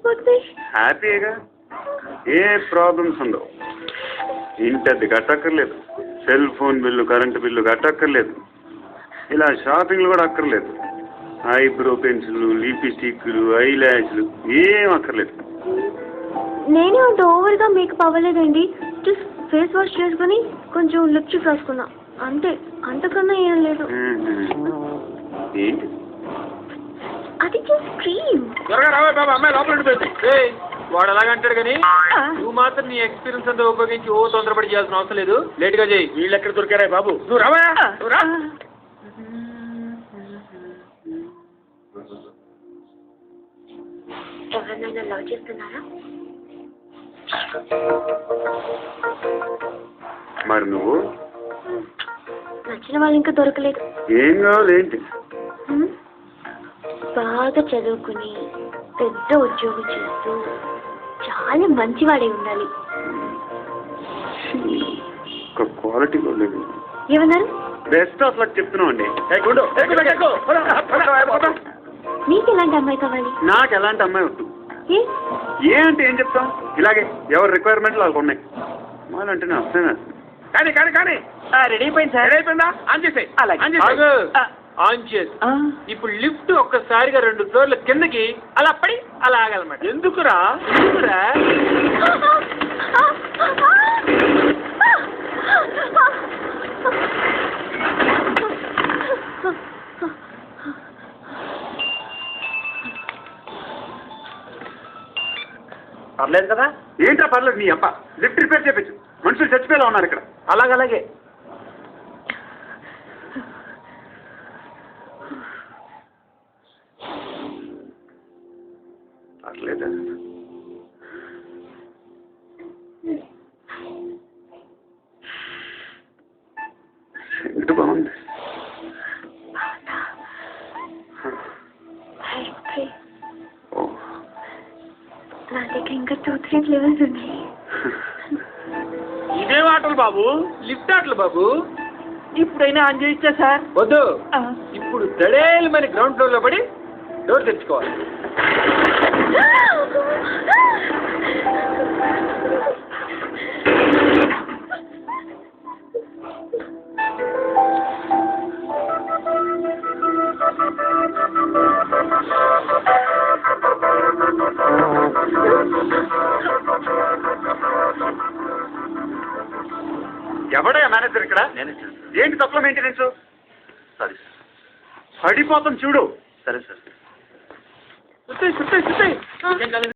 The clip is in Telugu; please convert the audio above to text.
అయిపోతుంది. హ్యాపీగా ఏ ప్రాబ్లమ్స్ ఉండవు. ఇంటి అద్దె కట్టక్కర్లేదు, cell phone bill current bill కట్టక్కర్లేదు, ఇలా షాపింగ్లు కూడా అక్కర్లేదు. ఐబ్రో పెన్సిల్, లిప్స్టిక్లు, ఐ ల్యాష్లు ఏం అక్కర్లేదు. నేనే అంత ఓవర్గా మేకప్ అవ్వలేదండి. జస్ట్ ఫేస్ వాష్ చేసుకుని కొంచెం లిప్స్టిక్ రాసుకున్నా అంతే, అంతకన్నా ఏం లేదు. ఏంటి అది జస్ట్ క్రీమ్. త్వరగా రావే బాబా, అమ్మాయి లోపల ఉండిపోయింది. వాడు అలాగంటాడు కానీ నువ్వు మాత్రం నీ ఎక్స్పీరియన్స్ అంతా ఉపయోగించి ఓ తొందరపడి చేయాల్సిన అవసరం లేదు. లేట్ గా చేయి. వీళ్ళు ఎక్కడ దొరికారా బాబు? నువ్వు రావా, నువ్వు రా. ఎవరినైనా లవ్ చేస్తున్నారా? మరి నువ్వు? నచ్చిన వాళ్ళు ఇంకా దొరకలేదు. ఏం కావాలి ఏంటి? బాగా చదువుకుని పెద్ద ఉద్యోగం చేస్తూ చాలా మంచివాడే ఉండాలి. ఒక క్వాలిటీ లేదు. ఏమన్నారు? బెస్ట్ అసలు చెప్తున్నావు అండి. నీకు ఎలాంటి అమ్మాయి కావాలి? నాకు ఎలాంటి అమ్మాయి వద్దు. ఏ అంటే ఏం చెప్తాం, ఇలాగే ఎవరి రిక్వైర్మెంట్లు వాళ్ళకు ఉన్నాయి. అంటే నేను అర్థమే. కానీ కానీ కానీ రెడీ అయిపోయింది సార్. రెడీ అయిపోయిందా? ఆన్ చేసే. ఆన్ చేసి ఇప్పుడు లిఫ్ట్ ఒక్కసారిగా 2 ఫ్లోర్ల కిందకి అలా పడి అలా ఆగాలన్నమాట. ఎందుకురా? ఎందుకురా? పర్లేదు కదా? ఏంట్రా పర్లేదు నీ అప్ప. లిఫ్ట్ రిపేర్ చేయించు, మనుషులు చచ్చిపోయేలా ఉన్నారు ఇక్కడ. అలాగలాగే. పర్లేదా? సెంట్ బాగుంది. నా దగ్గర ఇంకా 2-3 ఫ్లేవర్స్ ఉన్నాయి. ఇదే ఆటలు బాబు, లిఫ్ట్ ఆటలు బాబు. ఇప్పుడైనా ఆన్ చేయించా సార్? వద్దు. ఇప్పుడు దడేలు మరి గ్రౌండ్ ఫ్లోర్ లో పడి డోర్ తెచ్చుకోవాలి. ఎవడయ్యా మేనేజర్ ఇక్కడ? ఏంటి తప్పుల మెయింటెనెన్స్? సారీ పడిపోతాం చూడు. సరే సార్. సుత్తాయి